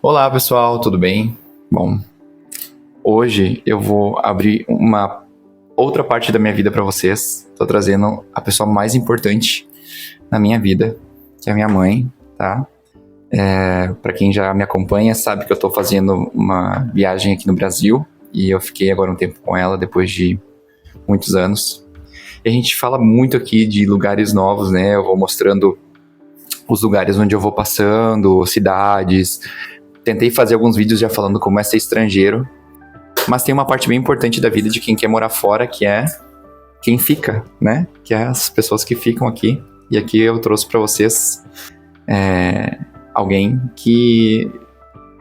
Olá pessoal, tudo bem? Bom, hoje eu vou abrir uma outra parte da minha vida para vocês. Tô trazendo a pessoa mais importante na minha vida, que é a minha mãe, tá? Para quem já me acompanha sabe que eu tô fazendo uma viagem aqui no Brasil e eu fiquei agora um tempo com ela depois de muitos anos. E a gente fala muito aqui de lugares novos, né? Eu vou mostrando os lugares onde eu vou passando, cidades. Tentei fazer alguns vídeos já falando como é ser estrangeiro, mas tem uma parte bem importante da vida de quem quer morar fora, que é quem fica, né? Que é as pessoas que ficam aqui. E aqui eu trouxe para vocês alguém que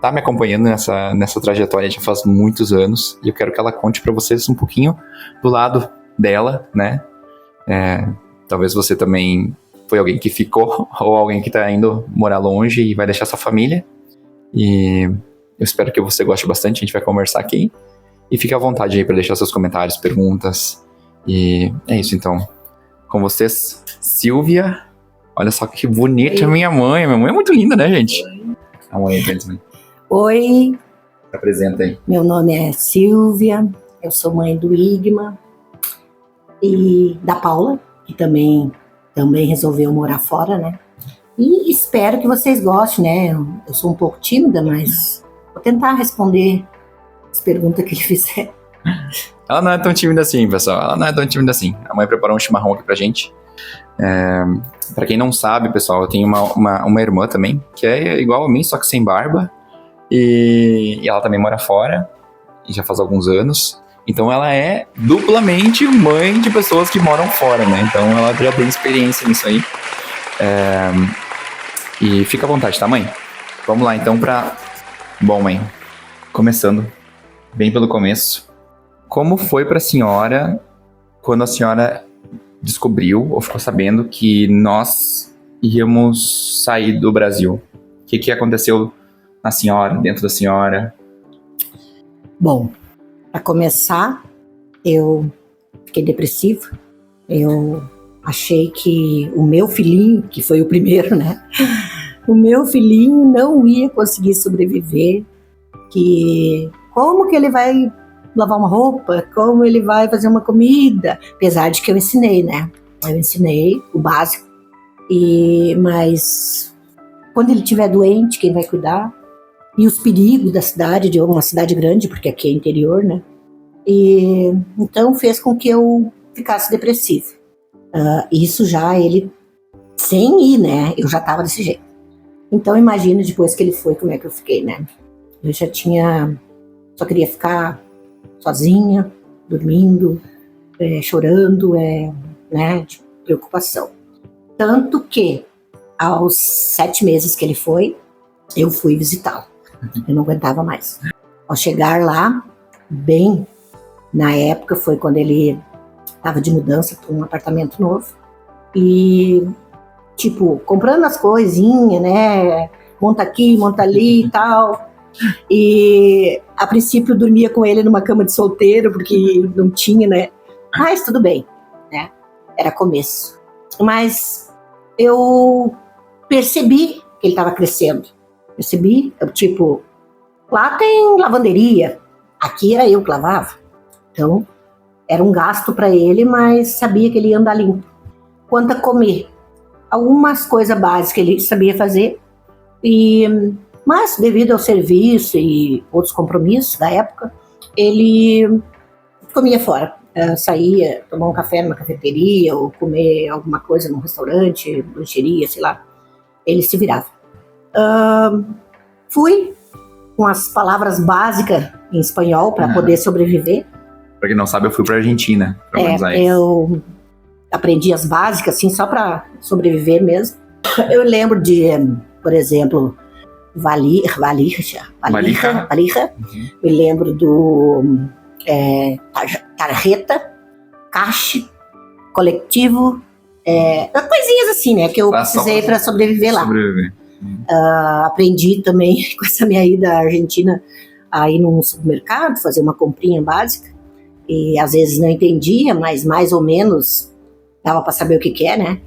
tá me acompanhando nessa trajetória já faz muitos anos, e eu quero que ela conte para vocês um pouquinho do lado dela, né? Talvez você também foi alguém que ficou, ou alguém que tá indo morar longe e vai deixar sua família. E eu espero que você goste bastante, a gente vai conversar aqui. E fique à vontade aí para deixar seus comentários, perguntas. E é isso então. Com vocês, Silvia. Olha só que bonita minha mãe. Minha mãe é muito linda, né, gente? A mãe também. Oi. Se apresenta aí. Meu nome é Silvia, eu sou mãe do Igma e da Paula, que também resolveu morar fora, né? E espero que vocês gostem, né? Eu sou um pouco tímida, mas vou tentar responder as perguntas que ele fizer. Ela não é tão tímida assim, pessoal. Ela não é tão tímida assim. A mãe preparou um chimarrão aqui pra gente. Pra quem não sabe, pessoal, eu tenho uma irmã também, que é igual a mim, só que sem barba. E ela também mora fora, e já faz alguns anos. Então ela é duplamente mãe de pessoas que moram fora, né? Então ela já tem experiência nisso aí. E fica à vontade, tá, mãe? Vamos lá, então, Bom, mãe, começando bem pelo começo. Como foi pra senhora quando a senhora descobriu ou ficou sabendo que nós íamos sair do Brasil? O que aconteceu na senhora, dentro da senhora? Bom, para começar, eu fiquei depressiva. Eu achei que o meu filhinho, que foi o primeiro, né? O meu filhinho não ia conseguir sobreviver. Que como que ele vai lavar uma roupa? Como ele vai fazer uma comida? Apesar de que eu ensinei, né? Eu ensinei o básico. Mas quando ele estiver doente, quem vai cuidar? E os perigos da cidade, de uma cidade grande, porque aqui é interior, né? E então fez com que eu ficasse depressiva. Isso já ele sem ir, né? Eu já estava desse jeito. Então imagina depois que ele foi, como é que eu fiquei, né? Eu já só queria ficar sozinha, dormindo, chorando, né? De preocupação. Tanto que aos 7 meses que ele foi, eu fui visitá-lo. Eu não aguentava mais. Ao chegar lá, bem na época, foi quando ele estava de mudança para um apartamento novo. E, comprando as coisinhas, né? Monta aqui, monta ali e tal. E, a princípio, eu dormia com ele numa cama de solteiro, porque não tinha, né? Mas tudo bem, né? Era começo. Mas eu percebi que ele estava crescendo. Percebi, lá tem lavanderia. Aqui era eu que lavava. Então, era um gasto para ele, mas sabia que ele ia andar limpo. Quanto a comer, algumas coisas básicas ele sabia fazer, mas devido ao serviço e outros compromissos da época, ele comia fora. Saía, tomar um café numa cafeteria ou comer alguma coisa num restaurante, lancheria, sei lá. Ele se virava. Fui com as palavras básicas em espanhol para poder sobreviver. Pra quem não sabe, eu fui pra Argentina, pra Buenos Aires. Eu aprendi as básicas, assim, só para sobreviver mesmo. Eu lembro de, por exemplo, valija. Me lembro do tarjeta, caixa, coletivo, coisinhas assim, né, que eu precisei para sobreviver lá. Aprendi também com essa minha ida à Argentina a ir num supermercado, fazer uma comprinha básica. E às vezes não entendia, mas mais ou menos dava para saber o que é, né?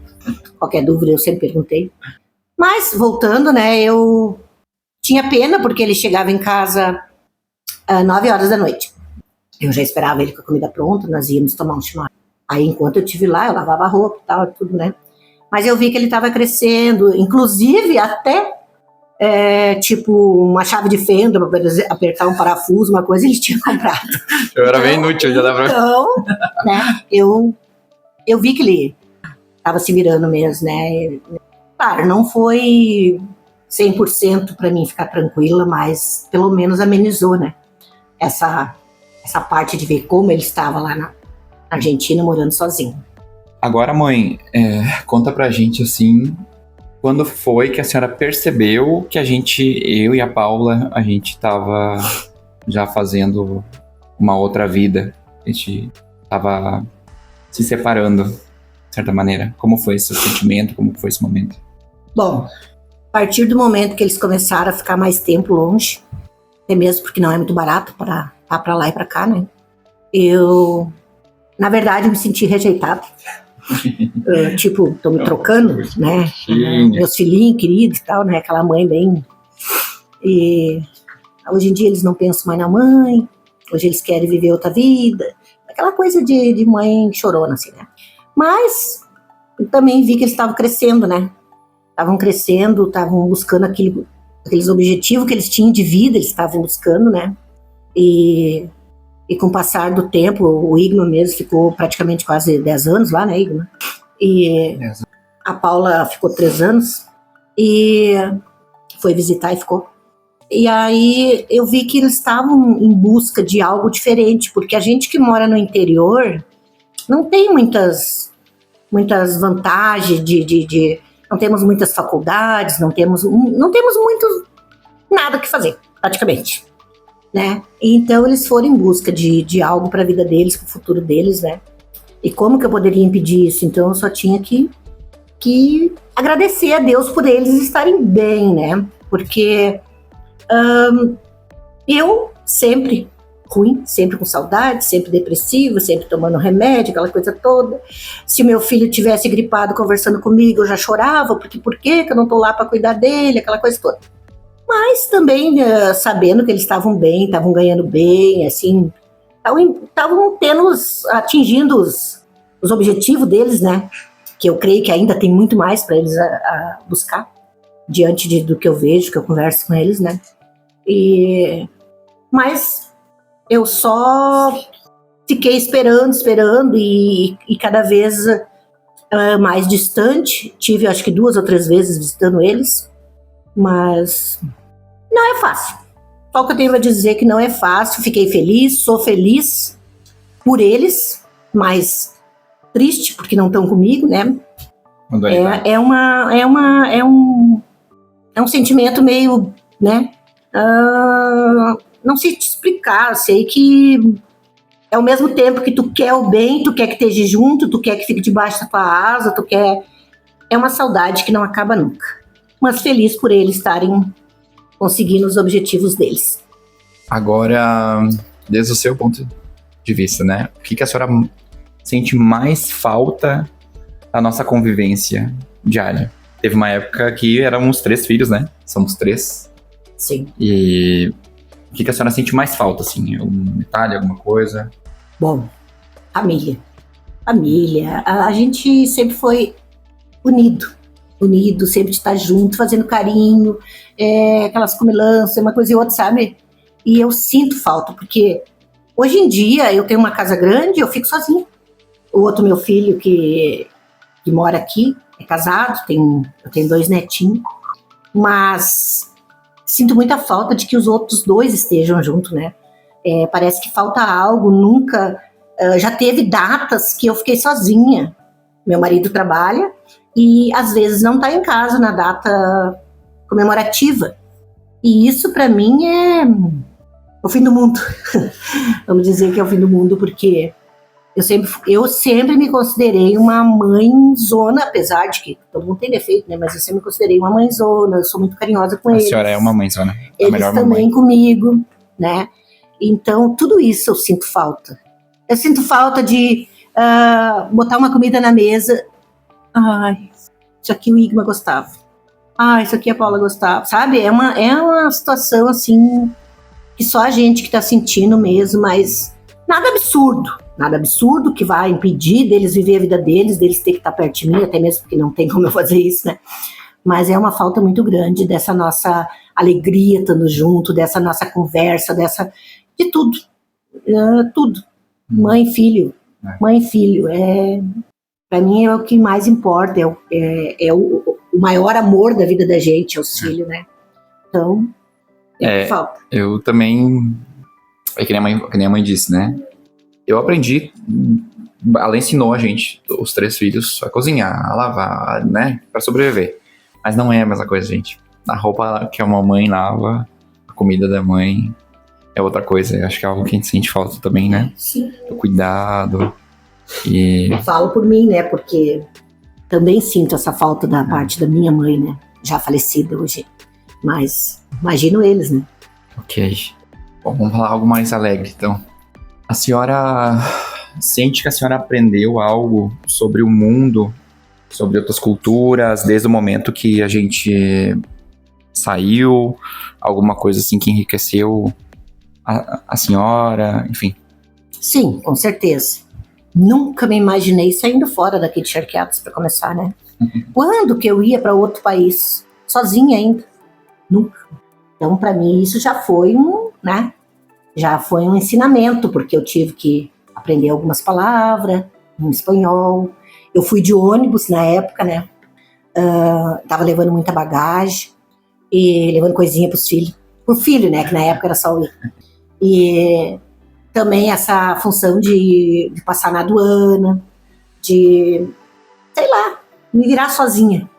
Qualquer dúvida eu sempre perguntei. Mas voltando, né, eu tinha pena porque ele chegava em casa às 9 horas da noite. Eu já esperava ele com a comida pronta, nós íamos tomar um chimarrão. Aí, enquanto eu estive lá, eu lavava a roupa e tal, tudo, né? Mas eu vi que ele estava crescendo, inclusive até, tipo, uma chave de fenda para apertar um parafuso, uma coisa, ele tinha comprado. Eu era bem inútil, já dava pra... Então, né, eu vi que ele estava se virando mesmo, né? Claro, não foi 100% para mim ficar tranquila, mas pelo menos amenizou, né? Essa parte de ver como ele estava lá na Argentina morando sozinho. Agora, mãe, conta pra gente, assim, quando foi que a senhora percebeu que eu e a Paula, a gente tava já fazendo uma outra vida, a gente tava se separando, de certa maneira. Como foi esse sentimento, como foi esse momento? Bom, a partir do momento que eles começaram a ficar mais tempo longe, até mesmo porque não é muito barato para lá e para cá, né? Eu, na verdade, me senti rejeitada. Tipo, tô me trocando, né? Meus filhinhos queridos e tal, né? Aquela mãe bem... E hoje em dia eles não pensam mais na mãe, hoje eles querem viver outra vida. Aquela coisa de mãe chorona, assim, né? Mas eu também vi que eles estavam crescendo, né? Estavam crescendo, estavam buscando aqueles objetivos que eles tinham de vida, eles estavam buscando, né? E com o passar do tempo, o Igma mesmo ficou praticamente quase 10 anos lá, né, Igma? E a Paula ficou 3 anos e foi visitar e ficou. E aí eu vi que eles estavam em busca de algo diferente, porque a gente que mora no interior não tem muitas vantagens não temos muitas faculdades, não temos muito nada que fazer, praticamente. Né? Então eles foram em busca de algo para a vida deles, para o futuro deles, né? E como que eu poderia impedir isso? Então eu só tinha que agradecer a Deus por eles estarem bem, né? Porque eu sempre ruim, sempre com saudade, sempre depressiva, sempre tomando remédio, aquela coisa toda. Se meu filho tivesse gripado conversando comigo, eu já chorava, porque por que eu não tô lá para cuidar dele, aquela coisa toda. Mas também sabendo que eles estavam bem, estavam ganhando bem, assim, estavam atingindo os objetivos deles, né? Que eu creio que ainda tem muito mais para eles a buscar, diante do que eu vejo, que eu converso com eles, né? Mas eu só fiquei esperando e cada vez mais distante. Tive, acho que 2 ou 3 vezes visitando eles. Mas não é fácil. Só o que eu tenho a dizer é que não é fácil. Fiquei feliz, sou feliz por eles, mas triste porque não estão comigo, né? É um sentimento meio, né? Não sei te explicar. Sei que ao mesmo tempo que tu quer o bem, tu quer que esteja junto, tu quer que fique debaixo da tua asa, é uma saudade que não acaba nunca. Mas feliz por eles estarem conseguindo os objetivos deles. Agora, desde o seu ponto de vista, né? O que a senhora sente mais falta da nossa convivência diária? Teve uma época que éramos 3 filhos, né? Somos 3. Sim. E o que a senhora sente mais falta, assim? Um detalhe, alguma coisa? Bom, família. A gente sempre foi unido, sempre de estar junto, fazendo carinho, aquelas comilanças, uma coisa e outra, sabe? E eu sinto falta, porque hoje em dia eu tenho uma casa grande, eu fico sozinha. O outro meu filho que mora aqui, é casado, eu tenho 2 netinhos, mas sinto muita falta de que os outros 2 estejam juntos, né? Parece que falta algo, nunca... já teve datas que eu fiquei sozinha. Meu marido trabalha, e às vezes não está em casa na data comemorativa. E isso para mim é o fim do mundo. Vamos dizer que é o fim do mundo, porque eu sempre me considerei uma mãezona, apesar de que todo mundo tem defeito, né? Mas eu sempre me considerei uma mãezona, eu sou muito carinhosa com eles. A senhora é uma mãezona. Eles também comigo, né? Então tudo isso eu sinto falta. Eu sinto falta de botar uma comida na mesa. Ai, isso aqui o Igma gostava. Isso aqui a Paula gostava, sabe? É uma situação, assim, que só a gente que tá sentindo mesmo, mas nada absurdo que vai impedir deles viver a vida deles ter que estar perto de mim, até mesmo porque não tem como eu fazer isso, né? Mas é uma falta muito grande dessa nossa alegria estando junto, dessa nossa conversa, de tudo, tudo. Mãe e filho, para mim é o que mais importa, é o maior amor da vida da gente, é os filhos, né? Então, é o que falta. Eu também, que nem a mãe disse, né? Eu aprendi, ela ensinou a gente, os 3 filhos, a cozinhar, a lavar, né? Pra sobreviver. Mas não é a mesma coisa, gente. A roupa que a mamãe lava, a comida da mãe, é outra coisa. Eu acho que é algo que a gente sente falta também, né? Sim. O cuidado. Falo por mim, né? Porque também sinto essa falta da parte da minha mãe, né? Já falecida hoje. Mas imagino eles, né? Ok. Bom, vamos falar algo mais alegre, então. A senhora sente que a senhora aprendeu algo sobre o mundo, sobre outras culturas, desde o momento que a gente saiu? Alguma coisa assim que enriqueceu a senhora, enfim? Sim, com certeza. Nunca me imaginei saindo fora daqui de Charqueadas, para começar, né? Quando que eu ia para outro país? Sozinha ainda? Nunca. Então, para mim, isso já foi né? Já foi um ensinamento, porque eu tive que aprender algumas palavras em espanhol. Eu fui de ônibus na época, né? Tava levando muita bagagem e levando coisinha pros filhos. Pro filho, né? Que na época era só eu. E também essa função de passar na aduana, de, sei lá, me virar sozinha.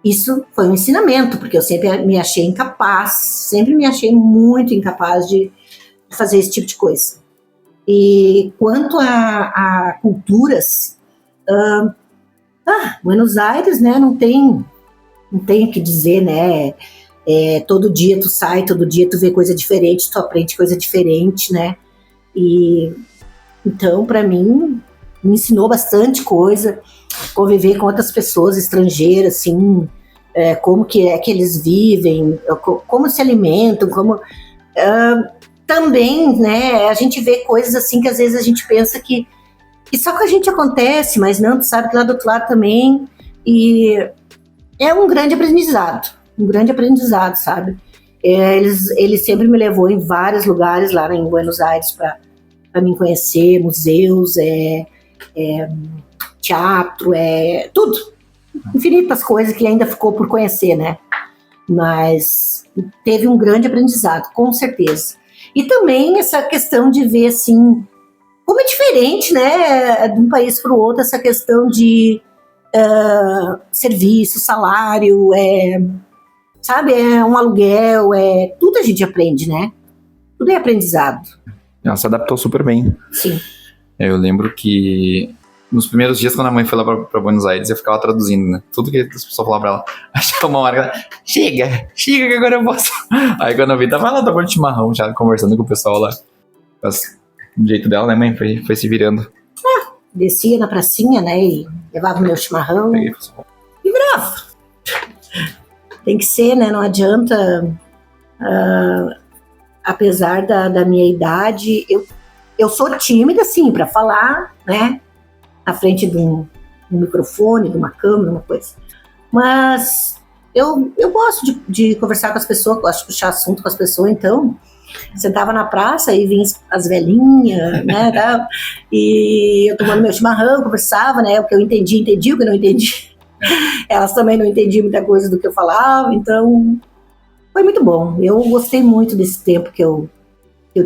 Isso foi um ensinamento, porque eu sempre me achei incapaz, sempre me achei muito incapaz de fazer esse tipo de coisa. E quanto a culturas, Buenos Aires, né, não tem o que dizer, né? Todo dia tu sai, todo dia tu vê coisa diferente, tu aprende coisa diferente, né? E então, para mim, me ensinou bastante coisa, conviver com outras pessoas estrangeiras, assim, como que é que eles vivem, como se alimentam, como... também, né, a gente vê coisas assim que às vezes a gente pensa que só com a gente acontece, mas não, tu sabe que lá do outro lado também, e é um grande aprendizado, sabe? Ele sempre me levou em vários lugares lá em Buenos Aires para me conhecer, museus, teatro, tudo. Infinitas coisas que ainda ficou por conhecer, né? Mas teve um grande aprendizado, com certeza. E também essa questão de ver, assim, como é diferente, né, de um país para o outro, essa questão de serviço, salário, sabe, um aluguel, tudo a gente aprende, né? Tudo é aprendizado. Ela se adaptou super bem. Sim. Eu lembro que nos primeiros dias, quando a mãe foi lá pra Buenos Aires, eu ficava traduzindo, né? Tudo que as pessoas falavam pra ela. Acho que uma hora, chega que agora eu posso. Aí quando eu vi, tava lá tomando chimarrão, já conversando com o pessoal lá. Mas, do jeito dela, né, mãe? Foi se virando. Descia na pracinha, né, e levava o meu chimarrão. Peguei, e virava. Tem que ser, né? Não adianta... apesar da minha idade, eu sou tímida, sim, para falar, né? Na frente de um microfone, de uma câmera, uma coisa. Mas eu gosto de conversar com as pessoas, gosto de puxar assunto com as pessoas, então sentava na praça e vinha as velhinhas, né, tal, e eu tomando meu chimarrão, conversava, né, o que eu entendi, o que eu não entendi. Elas também não entendiam muita coisa do que eu falava, então foi muito bom. Eu gostei muito desse tempo que eu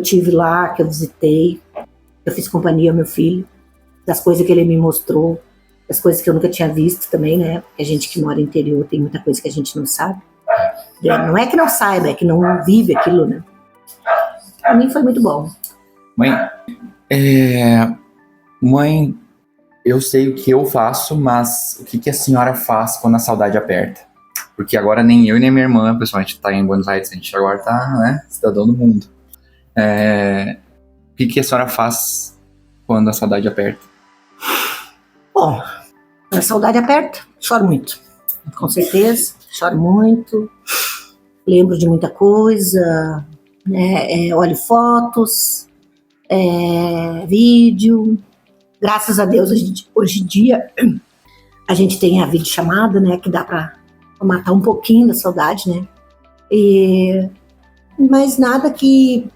tive lá, que eu visitei, eu fiz companhia ao meu filho, das coisas que ele me mostrou, das coisas que eu nunca tinha visto também, né? Porque a gente que mora no interior tem muita coisa que a gente não sabe. Não é que não saiba, é que não vive aquilo, né? Pra mim foi muito bom. Mãe, eu sei o que eu faço, mas o que a senhora faz quando a saudade aperta? Porque agora nem eu e nem minha irmã, pessoal, a gente tá em Buenos Aires, a gente agora tá, né, cidadão do mundo. O que a senhora faz quando a saudade aperta? Bom, a saudade aperta, choro muito, com certeza. choro muito, lembro de muita coisa, né? Olho fotos, vídeo. Graças a Deus, hoje em dia, a gente tem a videochamada, né? Que dá para matar um pouquinho da saudade, né? Mas nada que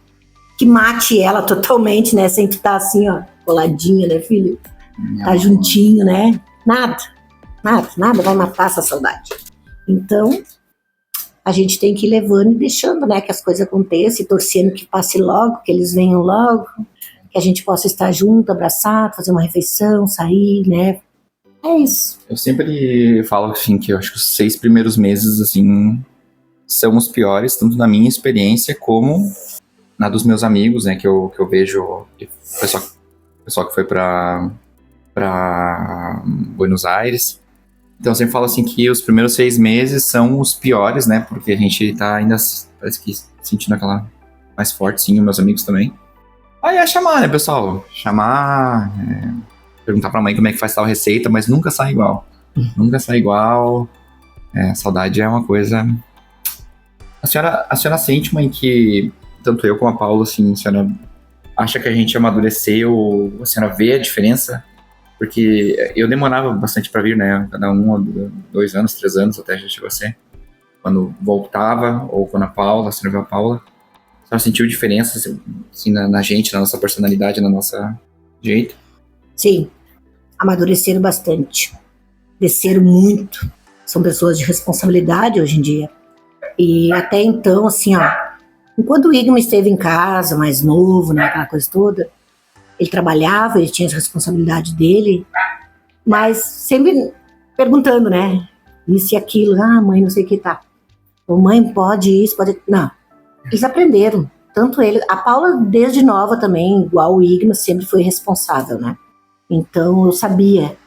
mate ela totalmente, né? Sem estar assim, ó, coladinha, né, filho? Tá juntinho, né? Nada vai matar essa saudade. Então, a gente tem que ir levando e deixando, né, que as coisas aconteçam, e torcendo que passe logo, que eles venham logo, que a gente possa estar junto, abraçado, fazer uma refeição, sair, né? É isso. Eu sempre falo, assim, que eu acho que os 6 primeiros meses, assim, são os piores, tanto na minha experiência como na dos meus amigos, né, que eu vejo, o pessoal que foi pra Buenos Aires. Então eu sempre falo assim que os primeiros 6 meses são os piores, né, porque a gente tá ainda, parece que sentindo aquela mais forte, sim, meus amigos também. Aí é chamar, né, pessoal? Chamar, perguntar pra mãe como é que faz tal receita, mas nunca sai igual. Nunca sai igual. Saudade é uma coisa... A senhora sente, mãe, que tanto eu como a Paula, assim, a senhora acha que a gente amadureceu, a senhora vê a diferença? Porque eu demorava bastante pra vir, né? Cada 1 ou 2 anos, 3 anos, até já chegou a ser. Quando voltava, ou quando a senhora viu a Paula, a senhora sentiu diferença, assim, na gente, na nossa personalidade, na nossa jeito? Sim, amadureceram bastante. Cresceram muito. São pessoas de responsabilidade hoje em dia. E até então, assim, ó, enquanto o Igor esteve em casa, mais novo, né, aquela coisa toda, ele trabalhava, ele tinha as responsabilidades dele, mas sempre perguntando, né, isso e aquilo, mãe, não sei o que tá. Ô, mãe, pode isso, pode... Não, eles aprenderam, tanto ele, a Paula desde nova também, igual o Igor, sempre foi responsável, né. Então eu sabia,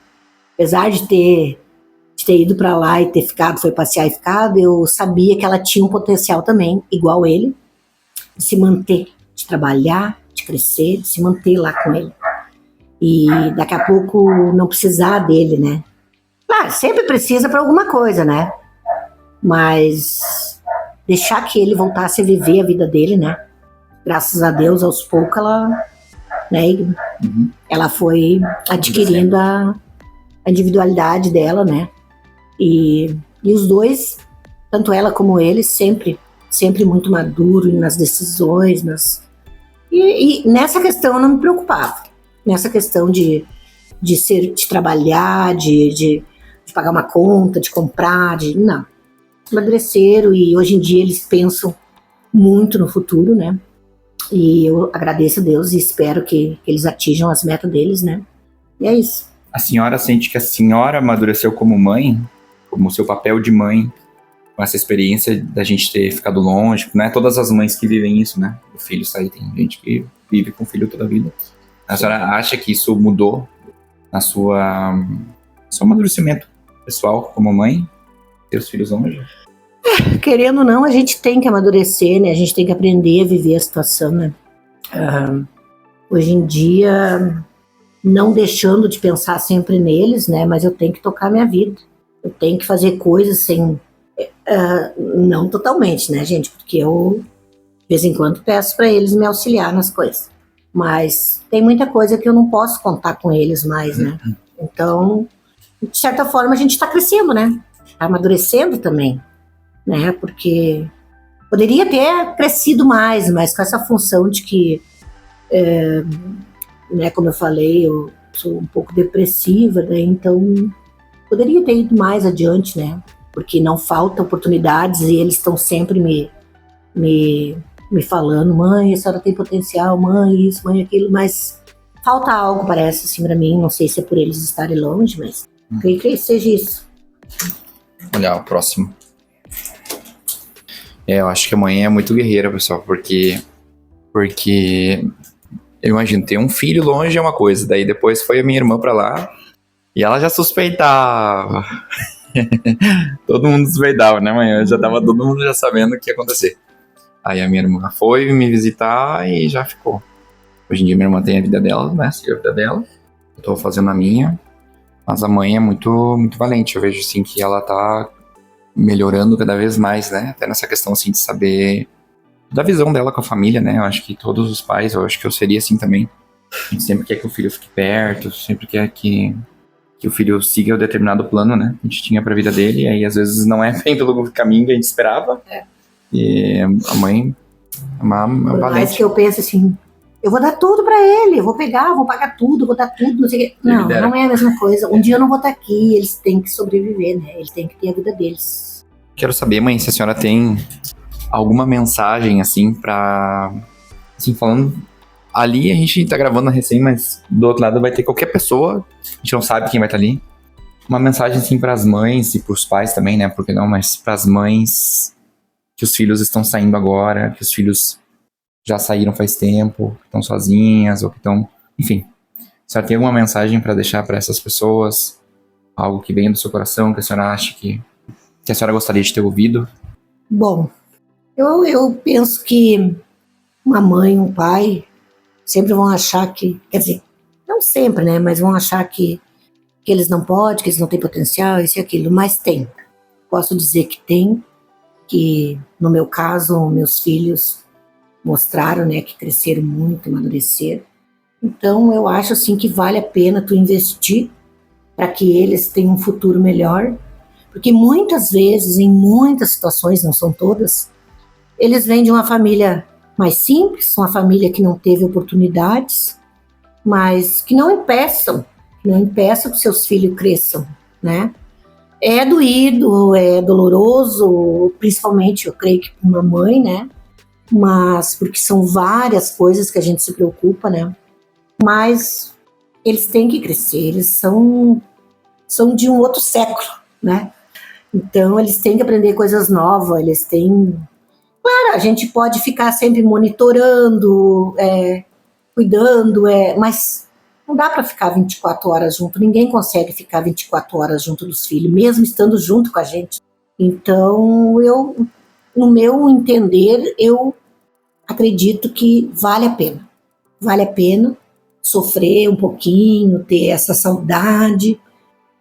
apesar de ter ido para lá e ter ficado, foi passear e ficado, eu sabia que ela tinha um potencial também, igual ele, de se manter, de trabalhar, de crescer, de se manter lá com ele. E daqui a pouco não precisar dele, né? Claro, sempre precisa para alguma coisa, né? Mas deixar que ele voltasse a viver a vida dele, né? Graças a Deus, aos poucos, ela, né, ela foi adquirindo a individualidade dela, né? E os dois, tanto ela como ele, sempre muito maduro nas decisões, e nessa questão eu não me preocupava. Nessa questão de trabalhar, de pagar uma conta, de comprar, não. Amadureceram e hoje em dia eles pensam muito no futuro, né? E eu agradeço a Deus e espero que eles atinjam as metas deles, né? E é isso. A senhora sente que a senhora amadureceu como mãe? Como seu papel de mãe, com essa experiência da gente ter ficado longe, não é todas as mães que vivem isso, né? O filho sair, tem gente que vive com o filho toda a vida. A senhora acha que isso mudou na seu amadurecimento pessoal como mãe, ter os filhos longe? Querendo ou não, a gente tem que amadurecer, né? A gente tem que aprender a viver a situação, né? Hoje em dia, não deixando de pensar sempre neles, né? Mas eu tenho que tocar minha vida. Eu tenho que fazer coisas sem... não totalmente, né, gente? Porque eu, de vez em quando, peço para eles me auxiliar nas coisas. Mas tem muita coisa que eu não posso contar com eles mais, né? Então, de certa forma, a gente está crescendo, né? Tá amadurecendo também, né? Porque poderia ter crescido mais, mas com essa função de que, né, como eu falei, eu sou um pouco depressiva, né? Então... poderia ter ido mais adiante, né? Porque não faltam oportunidades e eles estão sempre me falando, mãe, a senhora tem potencial, mãe, isso, mãe, aquilo, mas falta algo, parece, assim, pra mim. Não sei se é por eles estarem longe, mas creio que seja isso. Olha, o próximo. Eu acho que a mãe é muito guerreira, pessoal, porque eu imagino, ter um filho longe é uma coisa, daí depois foi a minha irmã pra lá, e ela já suspeitava. Todo mundo suspeitava, né, mãe? Já tava todo mundo já sabendo o que ia acontecer. Aí a minha irmã foi me visitar e já ficou. Hoje em dia minha irmã tem a vida dela, né? Seguiu a vida dela. Eu tô fazendo a minha. Mas a mãe é muito, muito valente. Eu vejo, assim, que ela tá melhorando cada vez mais, né? Até nessa questão, assim, de saber da visão dela com a família, né? Eu acho que todos os pais, eu acho que eu seria assim também. A gente sempre quer que o filho fique perto, sempre quer que o filho siga o determinado plano, né? A gente tinha pra vida dele, e aí às vezes não é bem pelo caminho que a gente esperava. E a mãe é uma Por mais valente. que eu pense assim, eu vou dar tudo pra ele, eu vou pegar, vou pagar tudo, vou dar tudo, não sei o quê. Não, não é a mesma coisa. Um dia eu não vou estar aqui, eles têm que sobreviver, né? Eles têm que ter a vida deles. Quero saber, mãe, se a senhora tem alguma mensagem, assim, pra... Assim, falando... Ali a gente tá gravando recém, mas do outro lado vai ter qualquer pessoa, a gente não sabe quem vai estar ali. Uma mensagem, assim, pras mães e pros pais também, né? Porque não, mas pras mães que os filhos estão saindo agora, que os filhos já saíram faz tempo, que estão sozinhas, ou que estão... Enfim, a senhora tem alguma mensagem pra deixar pra essas pessoas? Algo que venha do seu coração, que a senhora acha que a senhora gostaria de ter ouvido? Bom, eu penso que uma mãe, um pai, sempre vão achar que, quer dizer, não sempre, né? Mas vão achar que eles não podem, que eles não têm potencial, isso e aquilo. Mas tem. Posso dizer que tem, que no meu caso, meus filhos mostraram, né, que cresceram muito, amadureceram. Então, eu acho, assim, que vale a pena tu investir para que eles tenham um futuro melhor. Porque muitas vezes, em muitas situações, não são todas, eles vêm de uma família mais simples, uma família que não teve oportunidades, mas que não impeçam que seus filhos cresçam, né? É doído, é doloroso, principalmente, eu creio que para uma mãe, né? Mas porque são várias coisas que a gente se preocupa, né? Mas eles têm que crescer, eles são de um outro século, né? Então eles têm que aprender coisas novas, eles têm... Claro, a gente pode ficar sempre monitorando, cuidando, mas não dá para ficar 24 horas junto, ninguém consegue ficar 24 horas junto dos filhos, mesmo estando junto com a gente. Então, no meu entender, eu acredito que vale a pena sofrer um pouquinho, ter essa saudade,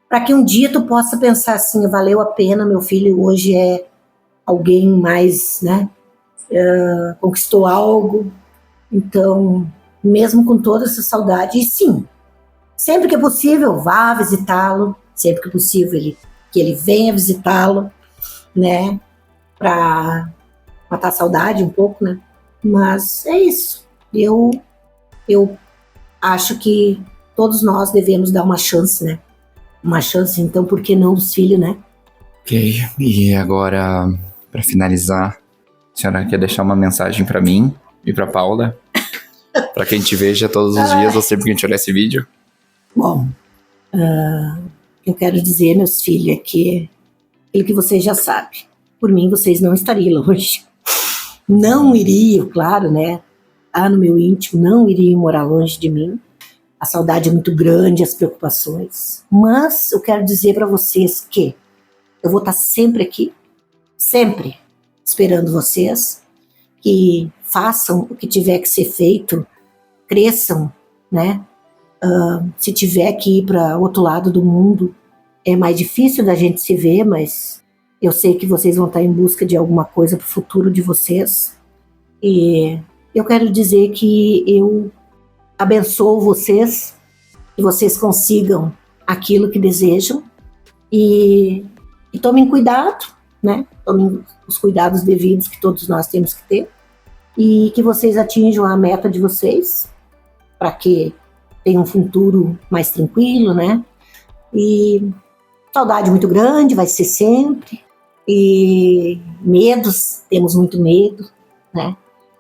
para que um dia tu possa pensar assim, valeu a pena, meu filho hoje é alguém mais, né, conquistou algo. Então, mesmo com toda essa saudade, e sim, sempre que é possível, vá visitá-lo, sempre que é possível que ele venha visitá-lo, né, para matar a saudade um pouco, né, mas é isso. Eu acho que todos nós devemos dar uma chance, né, então por que não dos filhos, né? Ok, e agora, pra finalizar, a senhora quer deixar uma mensagem pra mim e pra Paula? Pra que a gente veja todos os dias ou sempre que a gente olhar esse vídeo? Bom, eu quero dizer, meus filhos, que aquilo que vocês já sabem. Por mim, vocês não estariam longe. Não iriam, claro, né? No meu íntimo, não iriam morar longe de mim. A saudade é muito grande, as preocupações. Mas eu quero dizer para vocês que eu vou estar sempre aqui, sempre esperando vocês, que façam o que tiver que ser feito, cresçam, né? Se tiver que ir para outro lado do mundo, é mais difícil da gente se ver, mas eu sei que vocês vão estar em busca de alguma coisa para o futuro de vocês. E eu quero dizer que eu abençoo vocês, que vocês consigam aquilo que desejam e tomem cuidado, né? Tomem os cuidados devidos que todos nós temos que ter e que vocês atinjam a meta de vocês para que tenham um futuro mais tranquilo, né? E saudade muito grande vai ser sempre e medos, temos muito medo, né?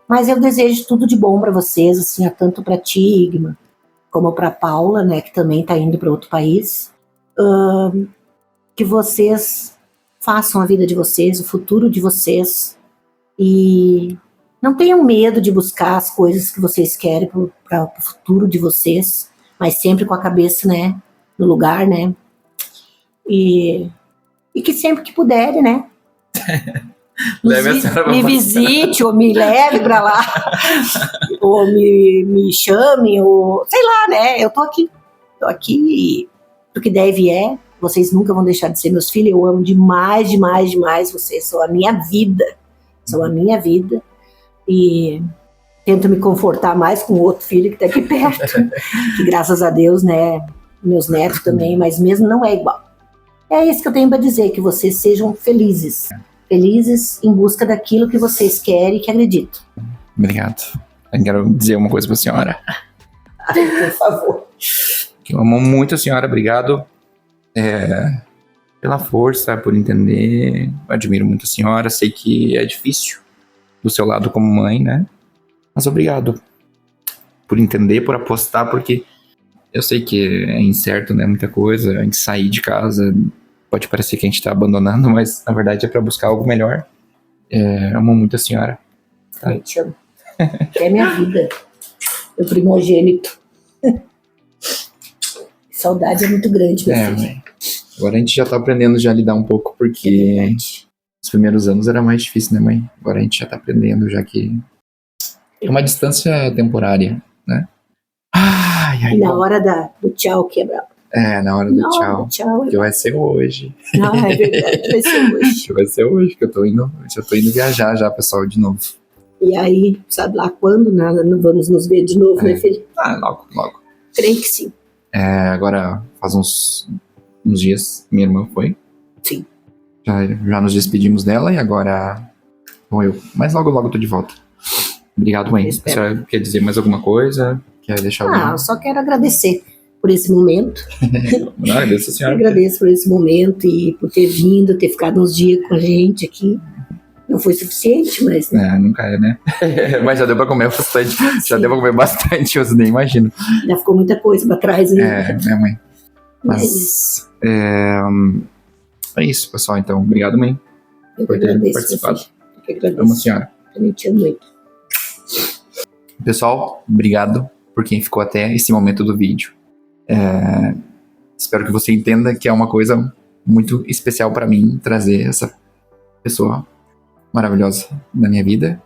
Mas eu desejo tudo de bom para vocês, assim, tanto para ti, Igma, como para Paula, né, que também está indo para outro país, que vocês façam a vida de vocês, o futuro de vocês, e não tenham medo de buscar as coisas que vocês querem para o futuro de vocês, mas sempre com a cabeça, né, no lugar, né, e que sempre que puderem, né, me visite ou me leve para lá, ou me chame, ou sei lá, né, eu tô aqui e do que deve vocês nunca vão deixar de ser meus filhos. Eu amo demais, demais, demais vocês. São a minha vida. São a minha vida. E tento me confortar mais com o outro filho que tá aqui perto. Que graças a Deus, né? Meus netos também, mas mesmo não é igual. É isso que eu tenho para dizer, que vocês sejam felizes. Felizes em busca daquilo que vocês querem e que acreditam. Obrigado. Eu quero dizer uma coisa pra senhora. Por favor. Eu amo muito a senhora, obrigado pela força, por entender. Eu admiro muito a senhora, sei que é difícil do seu lado como mãe, né? Mas obrigado por entender, por apostar, porque eu sei que é incerto, né? Muita coisa. A gente sair de casa pode parecer que a gente tá abandonando, mas na verdade é pra buscar algo melhor. Eu amo muito a senhora. Tá? Eu te amo. É minha vida. Meu primogênito. Saudade é muito grande, meu filho. Mãe. Agora a gente já tá aprendendo já a lidar um pouco, porque os primeiros anos era mais difícil, né, mãe? Agora a gente já tá aprendendo, já que é uma distância temporária, né? E na hora do tchau quebra. Na hora do Na hora do tchau. Que vai ser hoje. Não, é verdade, vai ser hoje. Que vai ser hoje, que eu tô indo viajar já, pessoal, de novo. E aí, sabe lá quando, nada, não vamos nos ver de novo, né, filho? Logo. Creio que sim. Agora faz uns dias, minha irmã foi. Sim. Já nos despedimos dela e agora vou eu. Mas logo eu tô de volta. Obrigado, mãe. A senhora quer dizer mais alguma coisa? Quer deixar alguma? Eu só quero agradecer por esse momento. Não, agradeço a senhora. Agradeço por esse momento e por ter vindo, ter ficado uns dias com a gente aqui. Não foi suficiente, mas... Nunca é, né? Mas já deu pra comer bastante. Sim. Já deu pra comer bastante, você nem imagina. Já ficou muita coisa pra trás, né? Mãe. Mas... É isso, pessoal. Então, obrigado, mãe. Eu por ter participado. Eu que agradeço. Amo a senhora. Também te amo muito. Pessoal, obrigado por quem ficou até esse momento do vídeo. Espero que você entenda que é uma coisa muito especial pra mim trazer essa pessoa maravilhosa da minha vida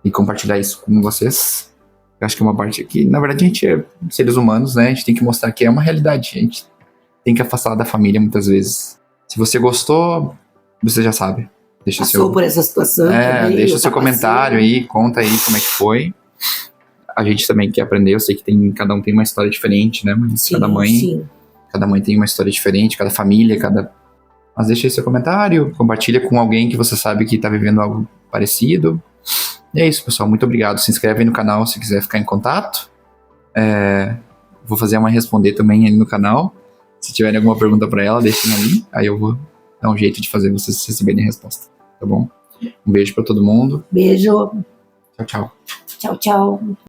e compartilhar isso com vocês. Eu acho que é uma parte que, na verdade, a gente é seres humanos, né? A gente tem que mostrar que é uma realidade. A gente tem que afastar da família muitas vezes. Se você gostou, você já sabe. Deixa Passou por essa situação também, deixa o seu comentário aí, conta aí como é que foi. A gente também quer aprender, eu sei que cada um tem uma história diferente, né? Mas sim, cada mãe tem uma história diferente, cada família, Mas deixa aí seu comentário, compartilha com alguém que você sabe que tá vivendo algo parecido. E é isso, pessoal, muito obrigado. Se inscreve aí no canal se quiser ficar em contato. Vou fazer a mãe responder também ali no canal. Se tiverem alguma pergunta pra ela, deixem ali. Aí eu vou dar um jeito de fazer vocês receberem a resposta, tá bom? Um beijo pra todo mundo. Beijo. Tchau, tchau. Tchau, tchau.